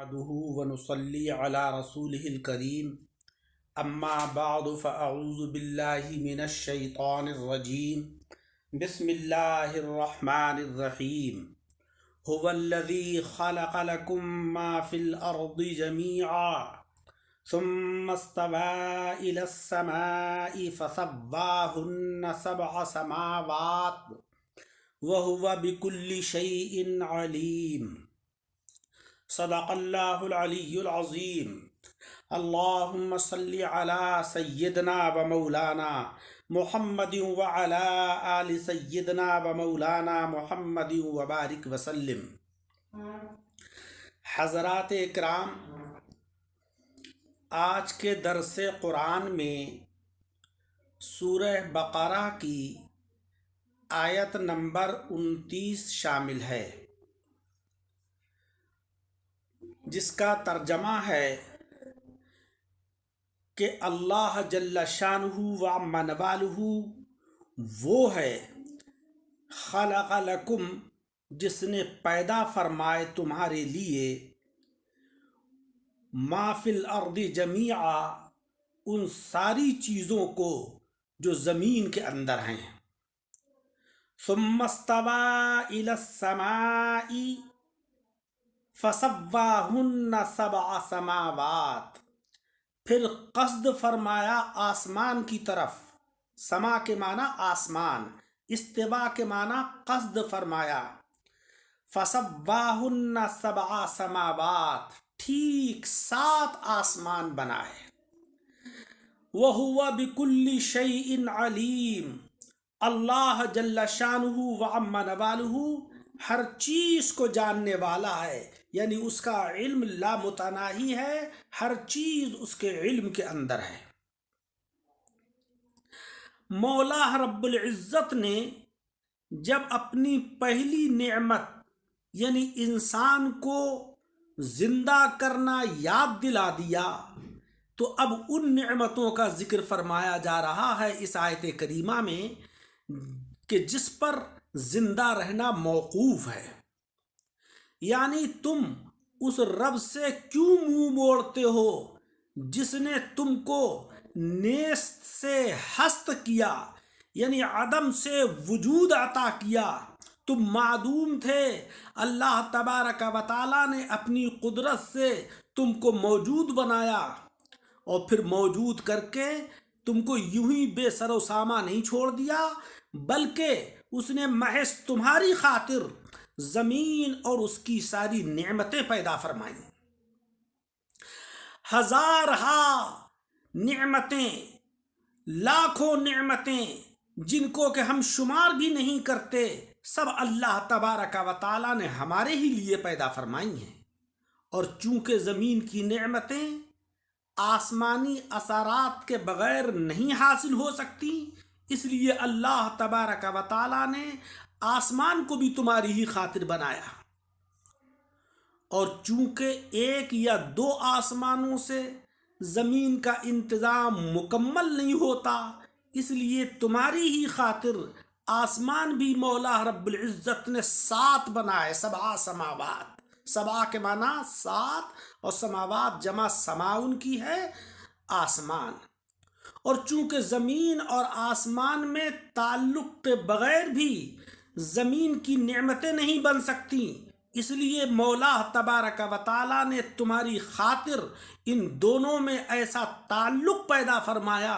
نحمده ونصلي على رسوله الكريم اما بعد فاعوذ بالله من الشيطان الرجيم بسم الله الرحمن الرحيم هو الذي خلق لكم ما في الارض جميعا ثم استوى الى السماء فسواهن سبع سماوات وهو بكل شيء عليم صدق اللہ العلی العظیم اللہم صلی علی سیدنا و مولانا محمد وعلی آل سیدنا و مولانا محمد وبارک وسلم۔ حضرات اکرام، آج کے درس قرآن میں سورہ بقرہ کی آیت نمبر 29 شامل ہے، جس کا ترجمہ ہے کہ اللہ جل شانہ و عم نوالہ وہ ہے خلق لکم، جس نے پیدا فرمائے تمہارے لیے ما فی الارض جمیعا، ان ساری چیزوں کو جو زمین کے اندر ہیں، ثم استوى الی السماء فسواہن سبع سماوات، پھر قصد فرمایا آسمان کی طرف، سما کے معنی آسمان، استوا کے معنی قصد فرمایا، فسواہن سبع سماوات، ٹھیک 7 آسمان بنائے، وَهُوَ بِكُلِّ شَيْءٍ عَلِيمٌ، اللہ جل شانہ و عم نوالہ ہر چیز کو جاننے والا ہے، یعنی اس کا علم لامتناہی ہے، ہر چیز اس کے علم کے اندر ہے۔ مولا رب العزت نے جب اپنی پہلی نعمت یعنی انسان کو زندہ کرنا یاد دلا دیا، تو اب ان نعمتوں کا ذکر فرمایا جا رہا ہے اس آیت کریمہ میں کہ جس پر زندہ رہنا موقوف ہے، یعنی تم اس رب سے کیوں منہ موڑتے ہو جس نے تم کو نیست سے ہست کیا، یعنی عدم سے وجود عطا کیا، تم معدوم تھے، اللہ تبارک و تعالی نے اپنی قدرت سے تم کو موجود بنایا، اور پھر موجود کر کے تم کو یوں ہی بے سر و ساما نہیں چھوڑ دیا، بلکہ اس نے محض تمہاری خاطر زمین اور اس کی ساری نعمتیں پیدا فرمائیں، ہزارہا نعمتیں، لاکھوں نعمتیں جن کو کہ ہم شمار بھی نہیں کرتے، سب اللہ تبارک و تعالی نے ہمارے ہی لیے پیدا فرمائی ہیں۔ اور چونکہ زمین کی نعمتیں آسمانی اثرات کے بغیر نہیں حاصل ہو سکتی، اس لیے اللہ تبارک و تعالی نے آسمان کو بھی تمہاری ہی خاطر بنایا، اور چونکہ 1 یا 2 آسمانوں سے زمین کا انتظام مکمل نہیں ہوتا، اس لیے تمہاری ہی خاطر آسمان بھی مولا رب العزت نے 7 بنائے، 7 سماوات، 7 کے معنی 7، اور سماوات جمع سماؤن کی ہے، آسمان۔ اور چونکہ زمین اور آسمان میں تعلق کے بغیر بھی زمین کی نعمتیں نہیں بن سکتی، اس لیے مولا تبارک و تعالی نے تمہاری خاطر ان دونوں میں ایسا تعلق پیدا فرمایا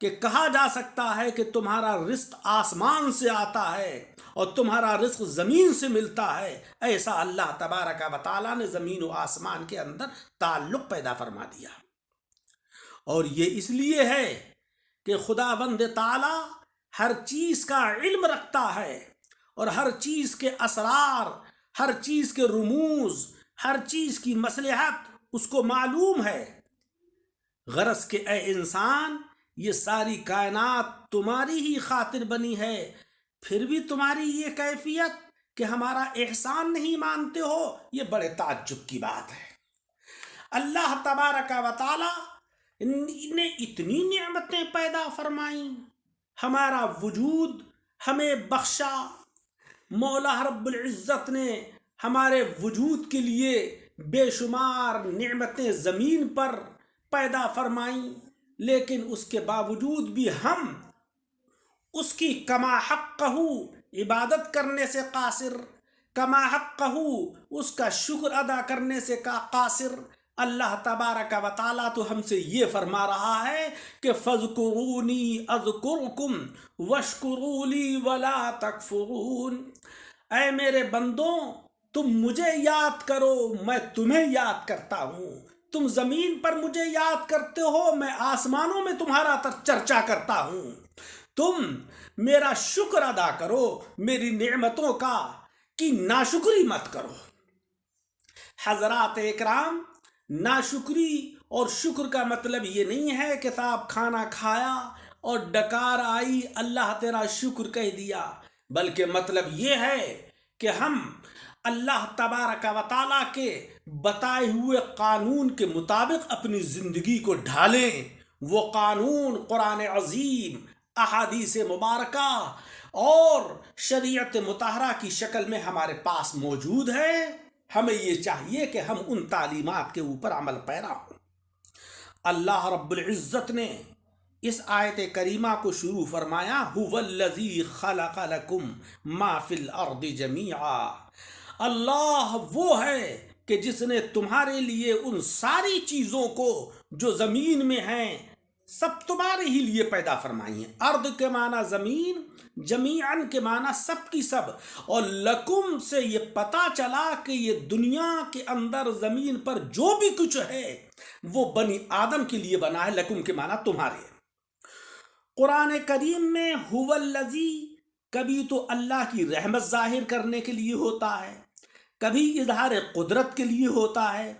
کہ کہا جا سکتا ہے کہ تمہارا رزق آسمان سے آتا ہے اور تمہارا رزق زمین سے ملتا ہے، ایسا اللہ تبارک و تعالی نے زمین و آسمان کے اندر تعلق پیدا فرما دیا۔ اور یہ اس لیے ہے کہ خداوند تعالی ہر چیز کا علم رکھتا ہے، اور ہر چیز کے اسرار، ہر چیز کے رموز، ہر چیز کی مصلحت اس کو معلوم ہے۔ غرض کہ اے انسان، یہ ساری کائنات تمہاری ہی خاطر بنی ہے، پھر بھی تمہاری یہ کیفیت کہ ہمارا احسان نہیں مانتے ہو، یہ بڑے تعجب کی بات ہے۔ اللہ تبارک و تعالی نے اتنی نعمتیں پیدا فرمائیں، ہمارا وجود ہمیں بخشا، مولا رب العزت نے ہمارے وجود کے لیے بے شمار نعمتیں زمین پر پیدا فرمائیں، لیکن اس کے باوجود بھی ہم اس کی کما حقہ عبادت کرنے سے قاصر، کما حقہ اس کا شکر ادا کرنے سے قاصر۔ اللہ تبارک و تعالیٰ تو ہم سے یہ فرما رہا ہے کہ فَاذْكُرُونِي أَذْكُرْكُمْ وَاشْكُرُوا لِي وَلَا تَكْفُرُونَ۔ اے میرے بندوں، تم مجھے یاد کرو، میں تمہیں یاد کرتا ہوں۔ تم زمین پر مجھے یاد کرتے ہو، میں آسمانوں میں تمہارا چرچا کرتا ہوں۔ تم میرا شکر ادا کرو، میری نعمتوں کا کی ناشکری مت کرو۔ حضرات اکرام، ناشکری اور شکر کا مطلب یہ نہیں ہے کہ صاحب کھانا کھایا اور ڈکار آئی اللہ تیرا شکر کہہ دیا، بلکہ مطلب یہ ہے کہ ہم اللہ تبارک و تعالیٰ کے بتائے ہوئے قانون کے مطابق اپنی زندگی کو ڈھالیں۔ وہ قانون قرآن عظیم، احادیث مبارکہ اور شریعت مطہرہ کی شکل میں ہمارے پاس موجود ہے۔ ہمیں یہ چاہیے کہ ہم ان تعلیمات کے اوپر عمل پیرا ہوں۔ اللہ رب العزت نے اس آیت کریمہ کو شروع فرمایا هو الذی خلق لکم ما فی الارض جمیعا۔ اللہ وہ ہے کہ جس نے تمہارے لیے ان ساری چیزوں کو جو زمین میں ہیں سب تمہارے ہی لیے پیدا فرمائی ہیں۔ ارض کے معنی زمین، جمیعاً کے معنی سب کی سب، اور لکم سے یہ پتہ چلا کہ یہ دنیا کے اندر زمین پر جو بھی کچھ ہے وہ بنی آدم کے لیے بنا ہے۔ لکم کے معنی تمہارے۔ قرآن کریم میں هو الذی کبھی تو اللہ کی رحمت ظاہر کرنے کے لیے ہوتا ہے، کبھی اظہار قدرت کے لیے ہوتا ہے،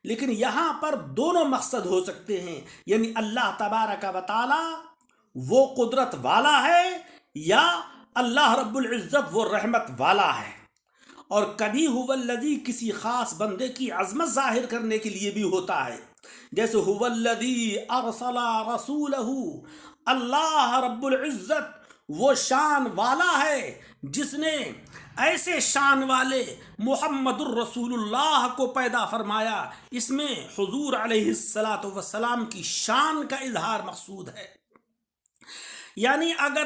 لیکن یہاں پر دونوں مقصد ہو سکتے ہیں، یعنی اللہ تبارک و تعالی وہ قدرت والا ہے یا اللہ رب العزت وہ رحمت والا ہے۔ اور کبھی هو الذی کسی خاص بندے کی عظمت ظاہر کرنے کے لیے بھی ہوتا ہے، جیسے هو الذی ارسل رسولہ، اللہ رب العزت وہ شان والا ہے جس نے ایسے شان والے محمد الرسول اللہ کو پیدا فرمایا۔ اس میں حضور علیہ السلام کی شان کا اظہار مقصود ہے۔ یعنی اگر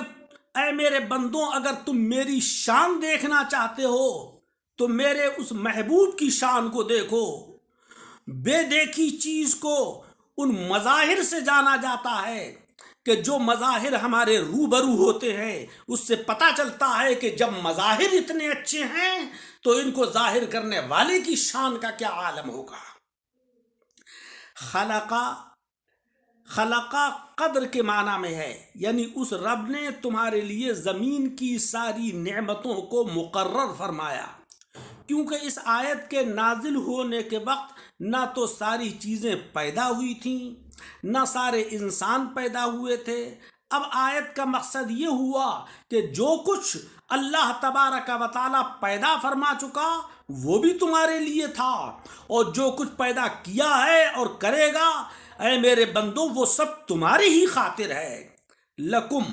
اے میرے بندوں، اگر تم میری شان دیکھنا چاہتے ہو تو میرے اس محبوب کی شان کو دیکھو۔ بے دیکھی چیز کو ان مظاہر سے جانا جاتا ہے کہ جو مظاہر ہمارے روبرو ہوتے ہیں، اس سے پتہ چلتا ہے کہ جب مظاہر اتنے اچھے ہیں تو ان کو ظاہر کرنے والے کی شان کا کیا عالم ہوگا۔ خلقہ قدر کے معنی میں ہے، یعنی اس رب نے تمہارے لیے زمین کی ساری نعمتوں کو مقرر فرمایا، کیونکہ اس آیت کے نازل ہونے کے وقت نہ تو ساری چیزیں پیدا ہوئی تھیں، نہ سارے انسان پیدا ہوئے تھے۔ اب آیت کا مقصد یہ ہوا کہ جو کچھ اللہ تبارک و تعالیٰ پیدا فرما چکا وہ بھی تمہارے لیے تھا، اور جو کچھ پیدا کیا ہے اور کرے گا اے میرے بندوں وہ سب تمہاری ہی خاطر ہے۔ لکم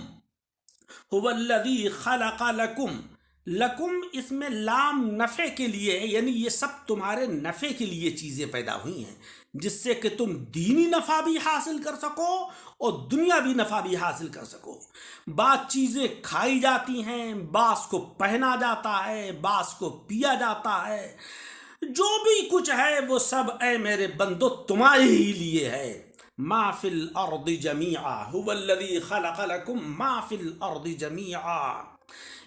هو الذی خلق لکم، لکم اس میں لام نفع کے لیے ہے، یعنی یہ سب تمہارے نفع کے لیے چیزیں پیدا ہوئی ہیں، جس سے کہ تم دینی نفع بھی حاصل کر سکو اور دنیاوی نفع بھی حاصل کر سکو۔ بعض چیزیں کھائی جاتی ہیں، بعض کو پہنا جاتا ہے، بعض کو پیا جاتا ہے، جو بھی کچھ ہے وہ سب اے میرے بندو تمہارے ہی لیے ہے۔ ما فی الارض جمیعا هو الذی خلق لکم ما فی الارض جمیعا۔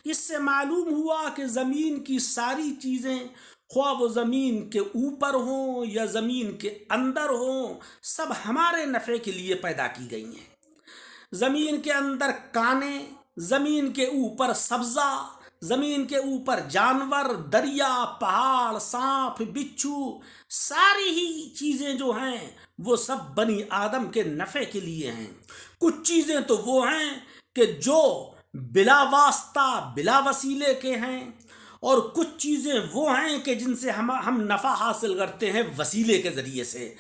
اس سے معلوم ہوا کہ زمین کی ساری چیزیں، خواہ وہ زمین کے اوپر ہوں یا زمین کے اندر ہوں، سب ہمارے نفع کے لیے پیدا کی گئی ہیں۔ زمین کے اندر کانے، زمین کے اوپر سبزہ، زمین کے اوپر جانور، دریا، پہاڑ، سانپ، بچھو، ساری ہی چیزیں جو ہیں وہ سب بنی آدم کے نفع کے لیے ہیں۔ کچھ چیزیں تو وہ ہیں کہ جو بلا واسطہ، بلا وسیلے کے ہیں، اور کچھ چیزیں وہ ہیں کہ جن سے ہم نفع حاصل کرتے ہیں وسیلے کے ذریعے سے،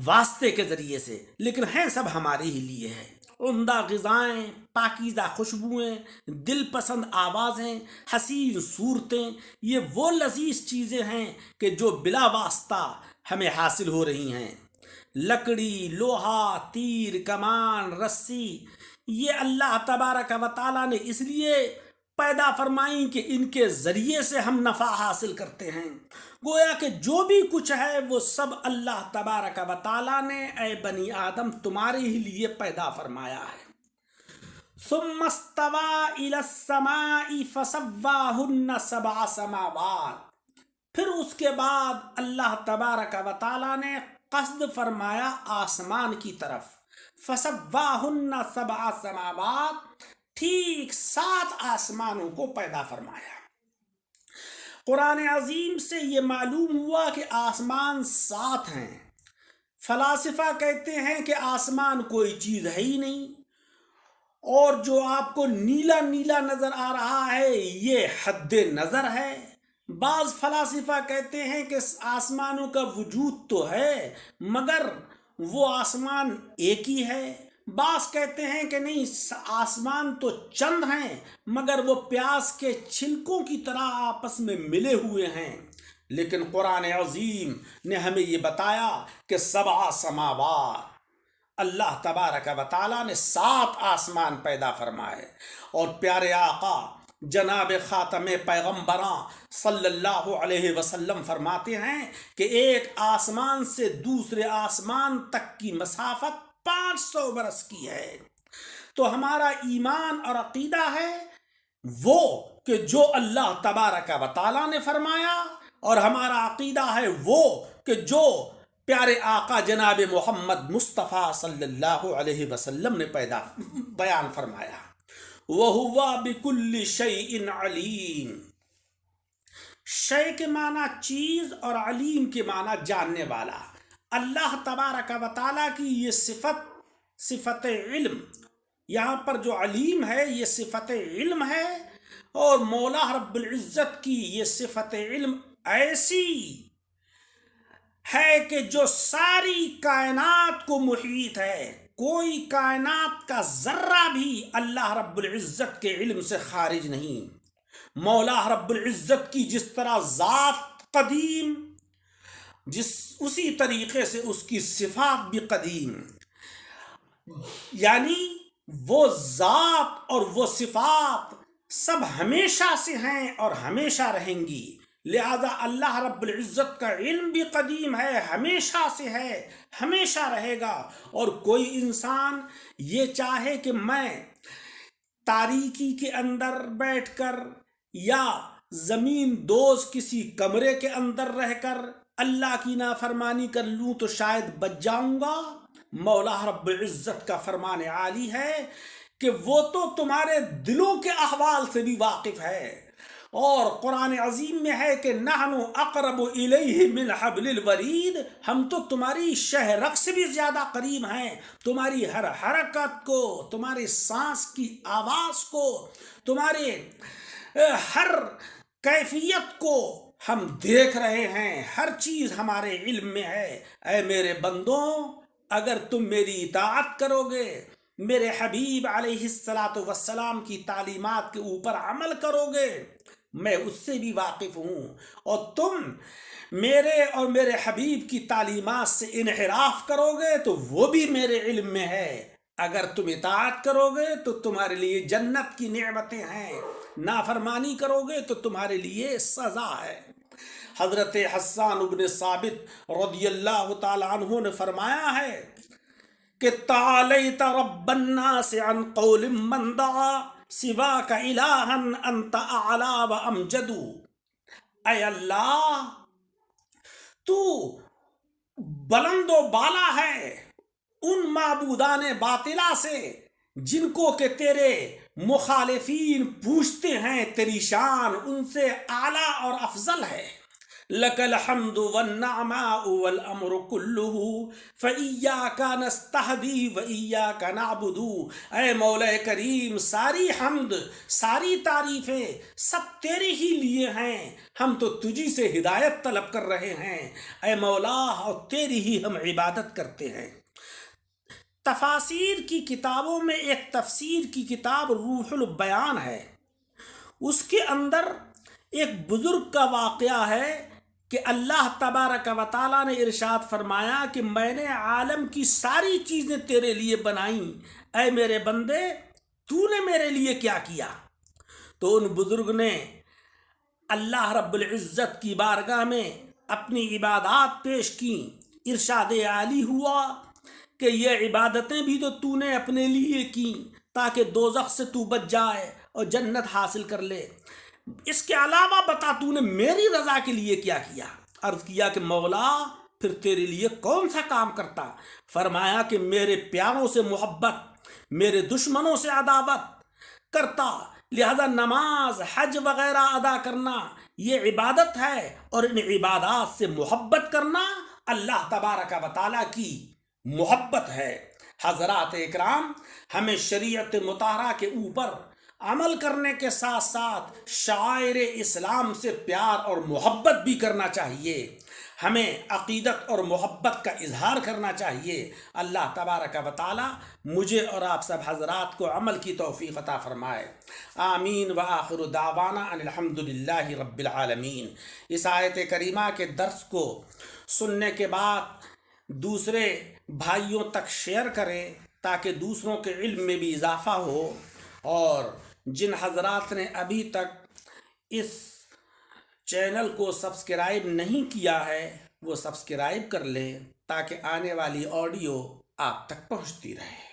واسطے کے ذریعے سے، لیکن ہیں سب ہمارے ہی لیے ہے۔ عمدہ غذائیں، پاکیزہ خوشبوئیں، دل پسند آوازیں، حسین صورتیں، یہ وہ لذیذ چیزیں ہیں کہ جو بلا واسطہ ہمیں حاصل ہو رہی ہیں۔ لکڑی، لوہا، تیر، کمان، رسی، یہ اللہ تبارک و تعالیٰ نے اس لیے پیدا فرمائیں کہ ان کے ذریعے سے ہم نفع حاصل کرتے ہیں۔ گویا کہ جو بھی کچھ ہے وہ سب اللہ تبارک و تعالیٰ نے اے بنی آدم تمہارے ہی لیے پیدا فرمایا ہے۔ ثم استوى الى السماء فسواهن سبع سماوات، پھر اس کے بعد اللہ تبارک و تعالیٰ نے قصد فرمایا آسمان کی طرف۔ فسواہن سبع سماوات، ٹھیک 7 آسمانوں کو پیدا فرمایا۔ قرآن عظیم سے یہ معلوم ہوا کہ آسمان 7 ہیں۔ فلاسفہ کہتے ہیں کہ آسمان کوئی چیز ہے ہی نہیں، اور جو آپ کو نیلا نیلا نظر آ رہا ہے یہ حد نظر ہے۔ بعض فلاسفہ کہتے ہیں کہ آسمانوں کا وجود تو ہے مگر وہ آسمان ایک ہی ہے۔ بعض کہتے ہیں کہ نہیں، آسمان تو چند ہیں مگر وہ پیاز کے چھلکوں کی طرح آپس میں ملے ہوئے ہیں۔ لیکن قرآن عظیم نے ہمیں یہ بتایا کہ 7 سماوات، اللہ تبارک و تعالیٰ نے 7 آسمان پیدا فرمائے، اور پیارے آقا جناب خاتم پیغمبراں صلی اللہ علیہ وسلم فرماتے ہیں کہ ایک آسمان سے دوسرے آسمان تک کی مسافت 500 برس کی ہے۔ تو ہمارا ایمان اور عقیدہ ہے وہ کہ جو اللہ تبارک و تعالیٰ نے فرمایا، اور ہمارا عقیدہ ہے وہ کہ جو پیارے آقا جناب محمد مصطفیٰ صلی اللہ علیہ وسلم نے بیان فرمایا۔ وَهُوَ بِكُلِّ شَيْءٍ عَلِيمٌ، شے کے معنی چیز اور علیم کے معنی جاننے والا۔ اللہ تبارک و تعالیٰ کی یہ صفت علم، یہاں پر جو علیم ہے یہ صفت علم ہے، اور مولا رب العزت کی یہ صفت علم ایسی ہے کہ جو ساری کائنات کو محیط ہے۔ کوئی کائنات کا ذرہ بھی اللہ رب العزت کے علم سے خارج نہیں۔ مولا رب العزت کی جس طرح ذات قدیم، اسی طریقے سے اس کی صفات بھی قدیم، یعنی وہ ذات اور وہ صفات سب ہمیشہ سے ہیں اور ہمیشہ رہیں گی۔ لہذا اللہ رب العزت کا علم بھی قدیم ہے، ہمیشہ سے ہے، ہمیشہ رہے گا۔ اور کوئی انسان یہ چاہے کہ میں تاریکی کے اندر بیٹھ کر یا زمین دوز کسی کمرے کے اندر رہ کر اللہ کی نافرمانی کر لوں تو شاید بچ جاؤں گا، مولا رب العزت کا فرمان عالی ہے کہ وہ تو تمہارے دلوں کے احوال سے بھی واقف ہے۔ اور قرآن عظیم میں ہے کہ نحن اقرب الیہ من حبل الورید، ہم تو تمہاری شہ رگ سے بھی زیادہ قریب ہیں۔ تمہاری ہر حرکت کو، تمہاری سانس کی آواز کو، تمہارے ہر کیفیت کو ہم دیکھ رہے ہیں، ہر چیز ہمارے علم میں ہے۔ اے میرے بندوں، اگر تم میری اطاعت کرو گے، میرے حبیب علیہ السلام کی تعلیمات کے اوپر عمل کرو گے، میں اس سے بھی واقف ہوں، اور تم میرے اور میرے حبیب کی تعلیمات سے انحراف کرو گے تو وہ بھی میرے علم میں ہے۔ اگر تم اطاعت کرو گے تو تمہارے لیے جنت کی نعمتیں ہیں، نافرمانی کرو گے تو تمہارے لیے سزا ہے۔ حضرت حسان بن ثابت رضی اللہ تعالی عنہ نے فرمایا ہے کہ تعالیت رب الناس عن قول من دعا سواک الہا انت اعلی و امجد۔ اے اللہ، تو بلند و بالا ہے ان معبودان باطلہ سے جن کو کہ تیرے مخالفین پوچھتے ہیں، تیری شان ان سے اعلیٰ اور افضل ہے۔ لک الحمد والنعماء والامر كله فإياك نستهدي وإياك نعبد۔ اے مولا کریم، ساری حمد، ساری تعریفیں سب تیرے ہی لیے ہیں، ہم تو تجھی سے ہدایت طلب کر رہے ہیں۔ اے مولا، اور تیری ہی ہم عبادت کرتے ہیں۔ تفاسیر کی کتابوں میں ایک تفسیر کی کتاب روح البیان ہے، اس کے اندر ایک بزرگ کا واقعہ ہے کہ اللہ تبارک و تعالیٰ نے ارشاد فرمایا کہ میں نے عالم کی ساری چیزیں تیرے لیے بنائیں، اے میرے بندے تو نے میرے لیے کیا کیا؟ تو ان بزرگ نے اللہ رب العزت کی بارگاہ میں اپنی عبادات پیش کی۔ ارشاد عالی ہوا کہ یہ عبادتیں بھی تو نے اپنے لیے کی تاکہ دوزخ سے تو بچ جائے اور جنت حاصل کر لے، اس کے علاوہ بتا تو نے میری رضا کے لیے کیا کیا؟ عرض کیا کہ مولا پھر تیرے لیے کون سا کام کرتا؟ فرمایا کہ میرے پیاروں سے محبت، میرے دشمنوں سے عداوت کرتا، لہذا نماز حج وغیرہ ادا کرنا یہ عبادت ہے، اور ان عبادات سے محبت کرنا اللہ تبارک و تعالیٰ کی محبت ہے۔ حضرات اکرام، ہمیں شریعت مطہرہ کے اوپر عمل کرنے کے ساتھ ساتھ شعائر اسلام سے پیار اور محبت بھی کرنا چاہیے، ہمیں عقیدت اور محبت کا اظہار کرنا چاہیے۔ اللہ تبارک و تعالی مجھے اور آپ سب حضرات کو عمل کی توفیق عطا فرمائے، آمین۔ وآخر دعوانا ان الحمدللہ رب العالمین۔ اس آیت کریمہ کے درس کو سننے کے بعد دوسرے بھائیوں تک شیئر کریں تاکہ دوسروں کے علم میں بھی اضافہ ہو، اور جن حضرات نے ابھی تک اس چینل کو سبسکرائب نہیں کیا ہے وہ سبسکرائب کر لیں تاکہ آنے والی آڈیو آپ تک پہنچتی رہے۔